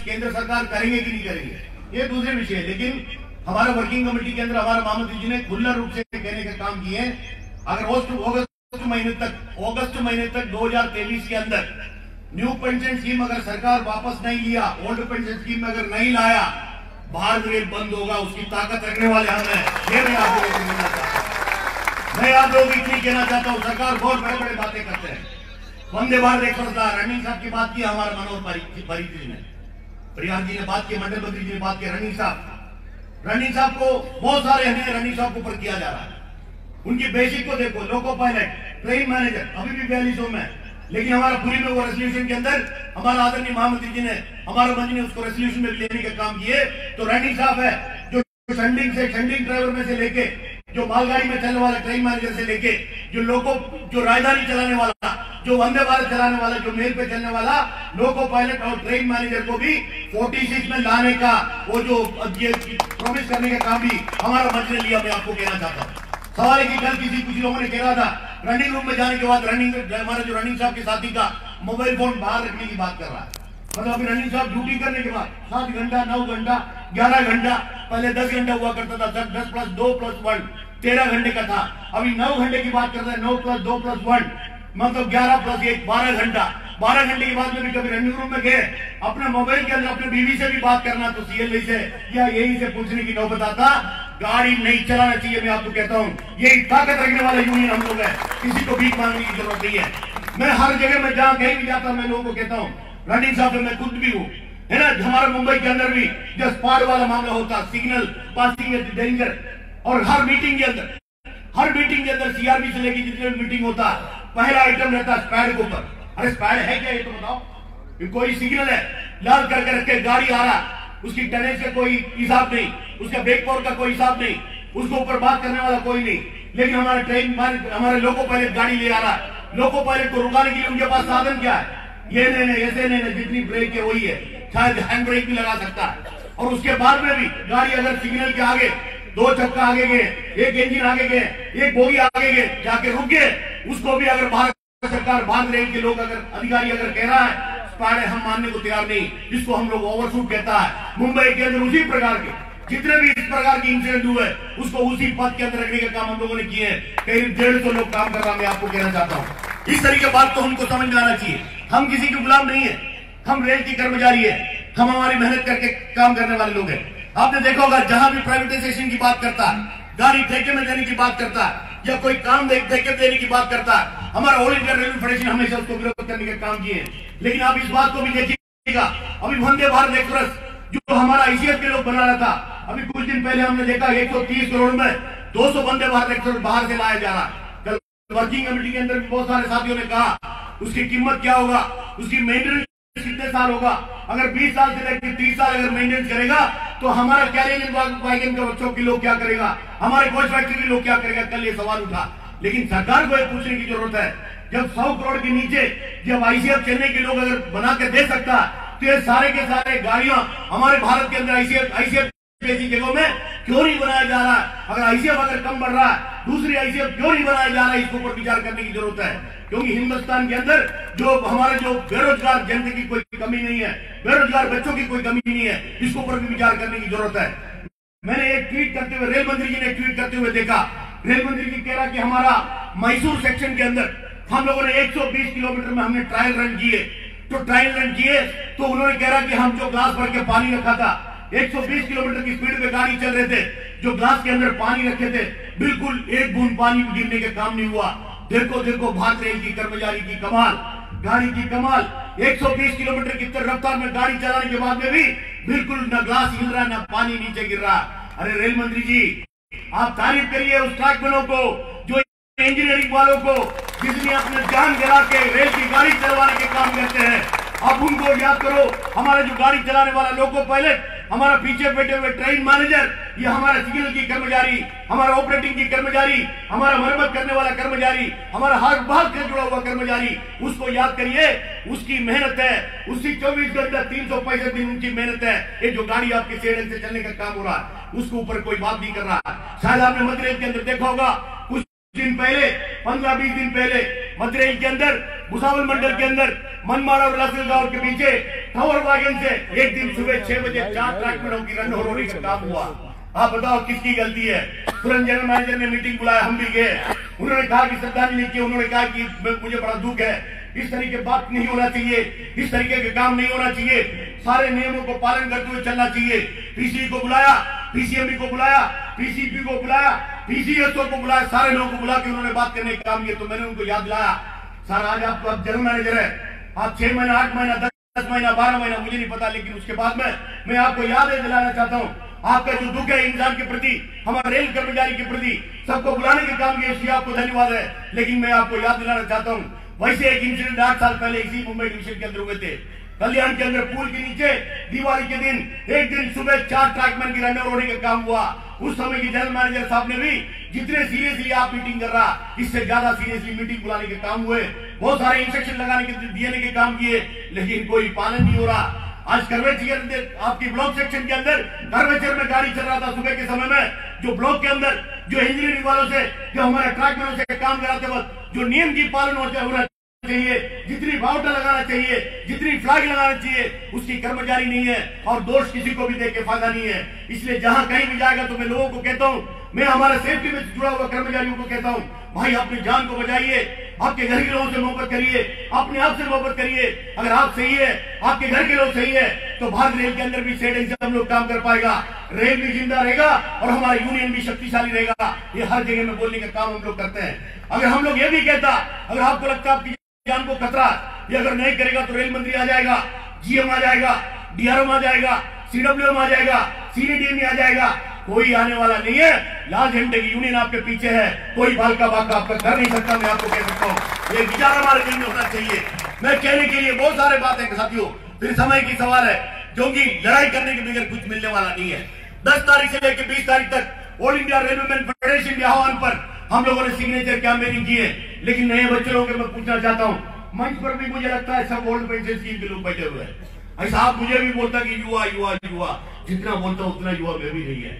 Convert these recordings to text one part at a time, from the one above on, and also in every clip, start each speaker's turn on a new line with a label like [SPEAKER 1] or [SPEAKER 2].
[SPEAKER 1] केंद्र सरकार करेंगे कि नहीं करेंगे, ये दूसरे विषय है। लेकिन हमारा वर्किंग कमेटी के अंदर हमारे महामंत्री जी ने खुला रूप से कहने का काम किए हैं, अगर अगस्त महीने तक 2023 के अंदर न्यू पेंशन स्कीम अगर सरकार वापस नहीं लिया, ओल्ड पेंशन स्कीम अगर नहीं लाया, भारत रेल बंद होगा। उसकी ताकत रखने वाले हम हैं, ये मैं आप लोगों को कहना चाहता हूं। मैं आप लोगों को इतनी कहना चाहता हूं, सरकार बहुत बड़े बड़े बातें करते हैं। वंदे भारत एक्सप्रेस रनिंग साहब की बात की, हमारे मनोहर पारिकर जी ने, प्रयाग जी ने बात की, मंडल मंत्री जी ने बात की। रनिंग साहब को बहुत सारे अन्याय रनिंग साहब के ऊपर किया जा रहा है। उनकी बेसिक को देखो, लोको पायलट, ट्रेन मैनेजर अभी भी 4200 में, लेकिन हमारा पूरी में वो रेजोल्यूशन के अंदर हमारा आदरणीय महामंत्री जी ने, हमारे मंत्री ने उसको रेजोल्यूशन में लेने का काम किए। तो रनिंग साहब है जो शंडिंग ड्राइवर में से लेके, जो मालगाड़ी में चलने वाला ट्रेन मैनेजर से लेके, जो राजधानी चलाने वाला, जो वंदे भारत चलाने वाला, जो मेल पे चलने वाला लोको पायलट और ट्रेन मैनेजर को भी 46 में लाने का वो जो ये प्रॉमिस करने का काम भी हमारा मंत्री ने लिया। मैं आपको कहना चाहता हूँ, सवाल है कि कल कुछ लोगों ने कह रहा था रनिंग रूम में जाने के बाद हमारा जो रनिंग साहब के साथी का मोबाइल फोन बाहर रखने की बात कर रहा है। मतलब अभी रनिंग साहब ड्यूटी करने के बाद 7 घंटा, 9 घंटा, 11 घंटा, पहले 10 घंटा हुआ करता था, 10 + 2 + 1 13 घंटे का था। अभी 9 घंटे की बात करता है, 9 + 2 + 1 मतलब 11 + 1 12 घंटा। 12 घंटे के बाद में भी कभी रनिंग रूम में गए, अपने मोबाइल के अंदर अपनी बीवी से भी बात करना तो सीएलए से या यही से पूछने की नौबत आता। गाड़ी नहीं चलाना चाहिए। मैं आपको कहता हूँ, यही ताकत रखने वाला यूनियन हम लोग है, किसी को भीख मांगने की जरूरत नहीं है। मैं हर जगह में जहाँ कहीं भी जाता मैं लोगों को कहता हूँ, रनिंग साहब मैं खुद भी हूँ, है ना। हमारे मुंबई के अंदर भी जब स्पॉट वाला मामला होता, सिग्नल पासिंग डेंजर, और हर मीटिंग के अंदर सीआरपी से लेकर जितने भी मीटिंग होता, पहला आइटम रहता स्पैड के ऊपर। अरे स्पैड है क्या, ये तो बताओ। कोई सिग्नल है, लाल करके रख के गाड़ी आ रहा, उसकी टनेज का कोई हिसाब नहीं, उसका ब्रेक पावर का कोई हिसाब नहीं, उसको ऊपर बात करने वाला कोई नहीं। लेकिन हमारा हमारे लोको पायलट गाड़ी ले आ रहा है, लोको पायलट को रुकाने के लिए उनके पास साधन क्या है? ये नहीं ऐसे नहीं, जितनी ब्रेक है वही है, शायद हैंड ब्रेक भी लगा सकता है। और उसके बाद में भी गाड़ी अगर सिग्नल के आगे 2 चक्का आगे गए, 1 इंजन आगे गए, 1 बोगी आगे गए, जाके रुक गए, उसको भी अगर भारत सरकार, भारत रेल के लोग अगर अधिकारी अगर कह रहा है स्पैड, हम मानने को तैयार नहीं, जिसको हम लोग ओवरशूट कहता है। मुंबई के अंदर उसी प्रकार के जितने भी इस प्रकार की इंसिडेंट हुए, उसको उसी पद के अंदर रखने का काम हम लोगों ने किए हैं। करीब 150 लोग काम कर रहा है। मैं आपको कहना चाहता हूँ, इस तरीके बात तो हमको समझ में आना चाहिए। हम किसी के गुलाम नहीं है, हम रेल की कर्मचारी है, हम हमारी मेहनत करके काम करने वाले लोग हैं। आपने देखा होगा, जहां भी प्राइवेटाइजेशन की बात करता है, गाड़ी ठेके में देने की बात करता है, या कोई काम ठेके देने की बात करता है, हमारा ऑल इंडिया रेलवे फेडरेशन हमेशा उसको विरोध करने का काम किए। लेकिन आप इस बात को भी देखिएगा, अभी वंदे भारत एक्सप्रेस जो हमारा आईसीएफ के लोग बना रहा था, अभी कुछ दिन पहले हमने देखा 130 करोड़ में 200 वंदे भारत एक्सप्रेस बाहर से लाया जा रहा है। कल वर्किंग कमेटी के अंदर भी बहुत सारे साथियों ने कहा उसकी कीमत क्या होगा, उसकी मेंटेनेंस कितने साल होगा। अगर 20 साल से लेकर 30 साल अगर मेंटेनेंस करेगा तो हमारा कैरियर वैगन के बच्चों की लोग क्या करेगा, हमारे कोच फैक्ट्री के लोग क्या करेगा। कल ये सवाल उठा, लेकिन सरकार को एक पूछने की जरूरत है, जब 100 करोड़ के नीचे जब आईसीएफ चलने के लोग अगर बना के दे सकता तो ये सारे के सारे गाड़ियां हमारे भारत के अंदर आईसीएफ जैसी जगहों में क्यों नहीं बनाया जा रहा है। अगर आईसीएफ अगर कम बढ़ रहा है, दूसरी आईसीएफ क्यों नहीं बनाया जा रहा है, इसके ऊपर विचार करने की जरूरत है। क्योंकि हिंदुस्तान के अंदर जो हमारे जो बेरोजगार जनता की कोई कमी नहीं है, बेरोजगार बच्चों की कोई कमी नहीं है, इसके ऊपर भी विचार करने की जरूरत है। मैंने एक ट्वीट करते हुए, रेल मंत्री जी ने ट्वीट करते हुए देखा, रेल मंत्री जी कह रहा कि हमारा मैसूर सेक्शन के अंदर हम लोगों ने 120 किलोमीटर में हमने ट्रायल रन किए। तो ट्रायल रन किए तो उन्होंने कह रहा कि हम जो ग्लास भर के पानी रखा था, 120 किलोमीटर की स्पीड पे गाड़ी चल रहे थे, जो ग्लास के अंदर पानी रखे थे, बिल्कुल एक बूंद पानी गिरने के काम नहीं हुआ। देखो देखो भारत रेल की कर्मचारी की कमाल, गाड़ी की कमाल। 120 किलोमीटर की रफ्तार में गाड़ी चलाने के बाद में भी बिल्कुल न ग्लास हिल रहा न पानी नीचे गिर रहा। अरे रेल मंत्री जी, आप तारीफ करिए उस ट्रैकमैनों को, जो इंजीनियरिंग वालों को, जिसने अपने जान गिरा के रेल की गाड़ी चलवाने के काम करते हैं। अब उनको याद करो, हमारा जो गाड़ी चलाने वाला लोको पायलट, हमारा पीछे बैठे हुए ट्रेन मैनेजर, ये हमारा सिग्नल की कर्मचारी, हमारा ऑपरेटिंग की कर्मचारी, हमारा मरम्मत करने वाला कर्मचारी, हमारा हर भाग से जुड़ा हुआ कर्मचारी, उसको याद करिए। उसकी मेहनत है, उसकी 24 घंटा 365 दिन उनकी मेहनत है। ये जो गाड़ी आपके सेडन से चलने का काम हो रहा है, उसके ऊपर कोई बात नहीं कर रहा है। शायद आपने मध्य रेल के अंदर देखा होगा, कुछ दिन पहले 15-20 दिन पहले मध्य रेल के अंदर भुसावल मंडल के अंदर मनमाड़ और लासलगांव के पीछे टावर वागन से एक दिन सुबह 6 बजे 4 ट्रैक्टरों की रन होने का काम हुआ। आप बताओ किसकी गलती है? तुरंत जनरल मैनेजर ने मीटिंग बुलाया, हम भी गए। उन्होंने कहा कि श्रद्धांजलि की, उन्होंने कहा कि मुझे बड़ा दुख है, इस तरीके बात नहीं होना चाहिए, इस तरीके के काम नहीं होना चाहिए, सारे नियमों को पालन करते हुए चलना चाहिए। पीसी को बुलाया, पीसीएमबी को बुलाया, पीसीपी को बुलाया, पीसीएसओ को बुलाया, सारे लोगों को बुला के उन्होंने बात करने का काम किया। तो मैंने उनको याद दिलाया, सर आज आप जनरल मैनेजर है, आप 6 महीना 8 महीना 10 महीना 12 महीना मुझे नहीं पता, लेकिन उसके बाद में मैं आपको याद दिलाना चाहता हूँ, आपका जो दुख है इंसान के प्रति, हमारे रेल कर्मचारी के प्रति, सबको बुलाने के काम किया, इसलिए आपको धन्यवाद है। लेकिन मैं आपको याद दिलाना चाहता हूँ, वैसे एक इंसिडेंट 8 साल पहले इसी मुंबई डिवीजन के अंदर हुए थे। कल्याण के अंदर पुल के नीचे दिवाली के दिन एक दिन सुबह 4 ट्रैकमैन की रन होने का काम हुआ। उस समय की जनरल मैनेजर साहब ने भी जितने सीरियसली आप मीटिंग कर रहा, इससे ज्यादा सीरियसली मीटिंग बुलाने के काम हुए, बहुत सारे इंस्ट्रक्शन लगाने के देने के काम किए, लेकिन कोई पालन नहीं हो रहा। आज करवेचर आपकी ब्लॉक सेक्शन के अंदर करवेचर में गाड़ी चल रहा था सुबह के समय में, जो ब्लॉक के अंदर जो इंजीनियरिंग वालों से, जो हमारे ट्रैकमैनों से काम कराते वक्त जो नियम की पालन होना चाहिए, जितनी बाउटा लगाना चाहिए, जितनी फ्लैग लगाना चाहिए, उसकी कर्मचारी नहीं है, और दोष किसी को भी देख के फायदा नहीं है। इसलिए जहां कहीं भी जाएगा तो मैं लोगों को कहता हूं, मैं हमारे सेफ्टी में जुड़ा हुआ कर्मचारियों को कहता हूं, भाई अपनी जान को बचाइए, आपके घर के लोगों से मोहब्बत करिए, अपने आप से मोहब्बत करिए। अगर आप सही है, आपके घर के लोग सही है, तो भारतीय रेल के अंदर भी सेठ से हम लोग काम कर पाएगा, रेल भी जिंदा रहेगा और हमारा यूनियन भी शक्तिशाली रहेगा। ये हर जगह में बोलने का काम हम लोग करते हैं। अगर हम लोग ये भी कहता, अगर आपको लगता आपकी जान को खतरा, ये अगर नहीं करेगा तो रेल मंत्री आ जाएगा, जीएम आ जाएगा, डीआरएम आ जाएगा, सीडब्ल्यूएम आ जाएगा, सीडीडीएम आ जाएगा, कोई आने वाला नहीं है। लाल झंडे की यूनियन आपके पीछे है, कोई बाल का बाका आपका कर नहीं सकता। मैं आपको कह सकता हूँ, ये विचार हमारे दिल में होना चाहिए। मैं कहने के लिए बहुत सारे बात है साथियों, फिर समय की सवाल है, क्योंकि लड़ाई करने के बगैर कुछ मिलने वाला नहीं है। 10 तारीख से लेकर 20 तारीख तक ऑल इंडिया रेलवेमैन फेडरेशन के आह्वान पर हम लोगों ने सिग्नेचर कैंपेनिंग की है। लेकिन नए बच्चों के मैं पूछना चाहता हूँ, मंच पर भी मुझे लगता है सब ओल्ड पेंशन स्कीम के लोग बैठे हुए हैं। ऐसा आप मुझे भी बोलता कि युवा युवा युवा, जितना बोलता उतना युवा में भी नहीं है,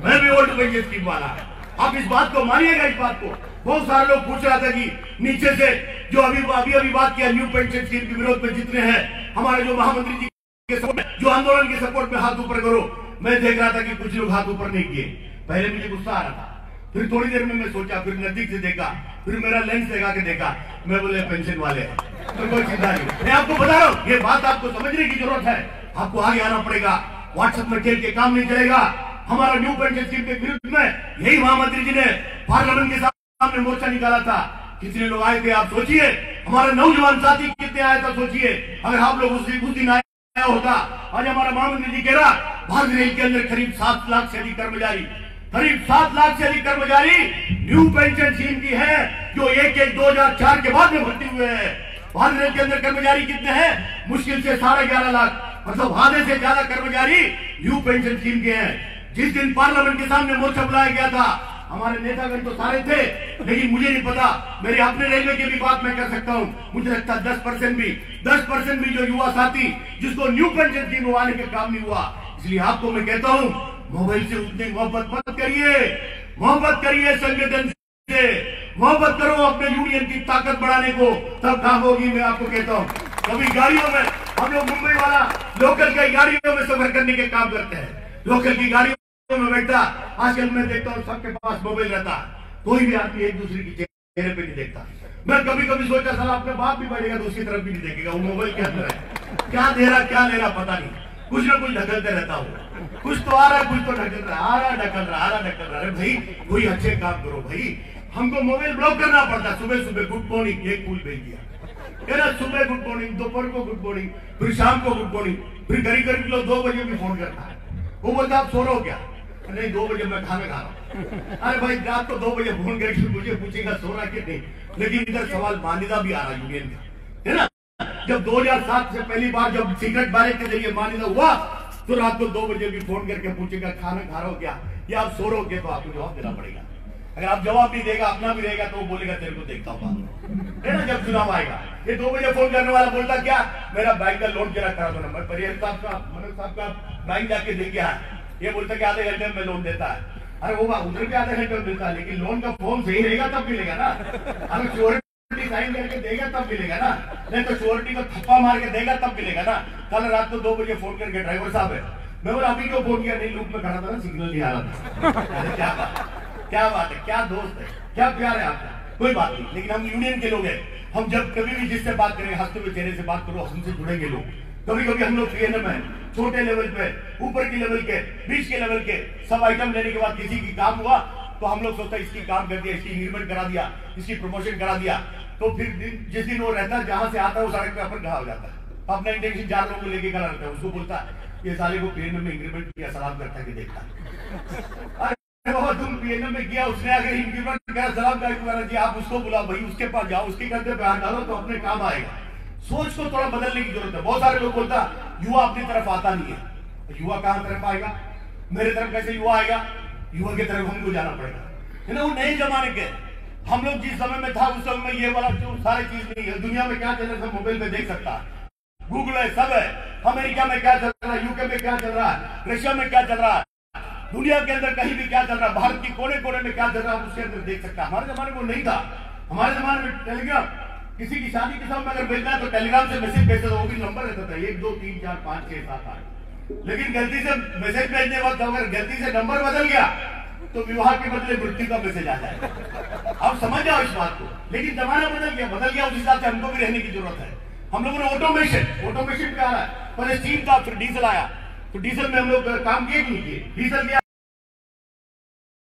[SPEAKER 1] मैं भी ओल्ड पेंशन स्कीम वाला है। आप इस बात को मानिएगा, इस बात को। बहुत सारे लोग पूछ रहा था कि नीचे से जो अभी बात किया न्यू पेंशन स्कीम के विरोध में जितने हैं, हमारे जो महामंत्री जी के जो आंदोलन के सपोर्ट में हाथ ऊपर करो। मैं देख रहा था कि कुछ लोग हाथ ऊपर नहीं किए, पहले मुझे गुस्सा आ रहा था, फिर थोड़ी देर में मैं सोचा, फिर नजदीक से देखा, फिर मेरा लेंस लगा के देखा, मैं बोले पेंशन वाले हैं, तो कोई चिंता नहीं। मैं आपको बता रहा हूँ, ये बात आपको समझने की जरूरत है, आपको आगे आना पड़ेगा। व्हाट्सएप में खेल के काम नहीं चलेगा। हमारा न्यू पेंशन स्कीम के विरुद्ध में यही महामंत्री जी ने पार्लियामेंट के सामने मोर्चा निकाला था। कितने लोग आए थे आप सोचिए, हमारे नौजवान साथी कितने आए थे सोचिए। अगर आप लोग उस दिन आया होता, आज हमारा महामंत्री जी कह रहा, भारतीय रेल के अंदर करीब 7 लाख से अधिक कर्मचारी, करीब 7 लाख से अधिक कर्मचारी न्यू पेंशन स्कीम की है, जो 1/1/2004 के बाद में भर्ती हुए हैं। भारतीय रेल के अंदर कर्मचारी कितने हैं? मुश्किल से 11.5 लाख, मतलब आधे से ज्यादा कर्मचारी न्यू पेंशन स्कीम के हैं। जिस दिन पार्लियामेंट के सामने मोर्चा बुलाया गया था, हमारे नेतागण तो सारे थे, लेकिन मुझे नहीं पता, मेरे अपने रेलवे की भी बात मैं कर सकता हूँ। मुझे लगता है 10% भी जो युवा साथी जिसको न्यू पेंशन स्कीम आने के काम नहीं हुआ। इसलिए आपको मैं कहता हूँ, मोबाइल से उतनी मोहब्बत मत करिए, मोहब्बत करिए संगठन से, मोहब्बत करो अपने यूनियन की ताकत बढ़ाने को, तब काम होगी। मैं आपको कहता हूँ, कभी गाड़ियों में हम लोग मुंबई वाला लोकल की गाड़ियों में सफर करने के काम करते हैं, लोकल की गाड़ियों में बैठा, आजकल मैं देखता हूँ सबके पास मोबाइल रहता है, कोई भी आदमी एक दूसरे की चेहरे पे नहीं देखता। मैं कभी कभी सोचा साला अपने बाप भी बैठेगा तो उसकी तरफ भी नहीं देखेगा, वो मोबाइल के अंदर है, क्या दे रहा क्या ले रहा पता नहीं, कुछ ना कुछ ढकलते रहता हूँ, कुछ तो आ रहा है, कुछ तो ढकल रहा, आ रहा ढकल रहा, आ रहा ढकल रहा। अरे भाई कोई अच्छे काम करो भाई, हमको मोबाइल ब्लॉक करना पड़ता। सुबह सुबह गुड मॉर्निंग एक फूल भेज दिया, सुबह गुड मॉर्निंग, दोपहर को गुड मॉर्निंग, फिर शाम को गुड मॉर्निंग, फिर करीब करीब लोग 2 बजे भी फोन करता है। वो बोलता आप सो रहे हो क्या? नहीं 2 बजे मैं खाना खा रहा हूँ। अरे भाई रात को 2 बजे फोन करके मुझे पूछेगा सो रहा कि नहीं। लेकिन इधर सवाल मान्यता भी आ रहा यूनियन का, है ना। जब 2007 से पहली बार जब सिगरेट बैलेट के जरिए मान्यता हुआ, तो रात को 2 बजे भी फोन करके पूछेगा खाना खा रहे हो क्या, या आप सो रहे हो क्या, तो आपको जवाब देना पड़ेगा। अगर आप जवाब नहीं देगा, अपना भी रहेगा, तो वो बोलेगा तेरे को देखता हूँ, है ना। जब चुनाव आएगा, ये 2 बजे फोन करने वाला बोलता क्या, मेरा बैंक का लोन जरा करा दो नंबर, परिहर साहब का, मनोज साहब का बैंक जाके दे गया। ये बोलता कि आधे घंटे में लोन देता है। अरे वो उधर भी आधे घंटे में मिलता है, लेकिन लोन का फॉर्म सही रहेगा तब मिलेगा ना। अगर चोरी श्योरिटी साइन करके देगा तब मिलेगा ना, नहीं तो श्योरिटी को थप्पा मार के देगा तब मिलेगा ना। कल रात को 2 बजे फोन करके ड्राइवर साहब है, मैं बोला अभी क्यों फोन किया? नहीं लूप में खड़ा था ना, सिग्नल नहीं आ रहा था। क्या बात है, क्या दोस्त है, क्या प्यार है आपका, कोई बात नहीं। लेकिन हम यूनियन के लोग हैं, हम जब कभी भी जिससे बात करेंगे हंसते हुए चेहरे से बात करो, हमसे जुड़ेंगे लोग। कभी कभी हम लोग पीएनएम है, छोटे लेवल पे, ऊपर के लेवल के, बीच के लेवल के, सब आइटम लेने के बाद किसी की काम हुआ तो हम लोग सोचते इसकी काम कर दिया, इसकी इंक्रीमेंट करा दिया, इसकी प्रमोशन करा दिया, तो फिर जिस दिन वो रहता है जहां से आता है वो सड़क पे अपन खड़ा हो जाता है। तो अपना इंटेंशन 4 लोगों को लेके खड़ा रहता है, उसको बोलता है ये साले को पीएनएम में इंक्रीमेंट किया, सलाम करता है देखता। अरे बाबा तुम पीएनएम में किया, उसने अगर इंक्रीमेंट किया सलाम करके आप उसको बुलाओ भाई, उसके पास जाओ, उसके कंधे पे हाथ डालो तो अपने काम आएगा। सोच को थोड़ा बदलने की जरूरत है। बहुत सारे लोग बोलता युवा अपनी तरफ आता नहीं है, युवा कहां तरफ आएगा? मेरे तरफ कैसे युवा आएगा? युवा की तरफ हमको जाना पड़ेगा, है ना। वो नए जमाने के, हम लोग जिस समय में था उस समय में ये वाला जो सारी चीज नहीं है। दुनिया में क्या चल रहा है सब मोबाइल में देख सकता है, गूगल है, सब है। अमेरिका में क्या चल रहा है, यूके में क्या चल रहा है, रशिया में क्या चल रहा है, दुनिया के अंदर कहीं भी क्या चल रहा है, भारत की कोने कोने में क्या चल रहा है, उसके अंदर देख सकता है। हमारे जमाने में नहीं था। हमारे जमाने में टेलीग्राम, किसी की शादी के समय में अगर भेजना है तो टेलीग्राम से मैसेज भेजता था, वो भी नंबर रहता था 1 2 3 4 5 6 7 8। लेकिन गलती से मैसेज भेजने वक्त अगर गलती से नंबर बदल गया तो विवाह के बदले मृत्यु का मैसेज आ जाएगा। अब समझ जाओ इस बात को। लेकिन जमाना बदल गया, उस हिसाब से हमको भी रहने की जरूरत है। हम लोगों ने ऑटोमेशन पे आ रहा है, पहले स्टीम था फिर डीजल आया, तो डीजल में हम लोग काम किए कि नहीं किए? डीजल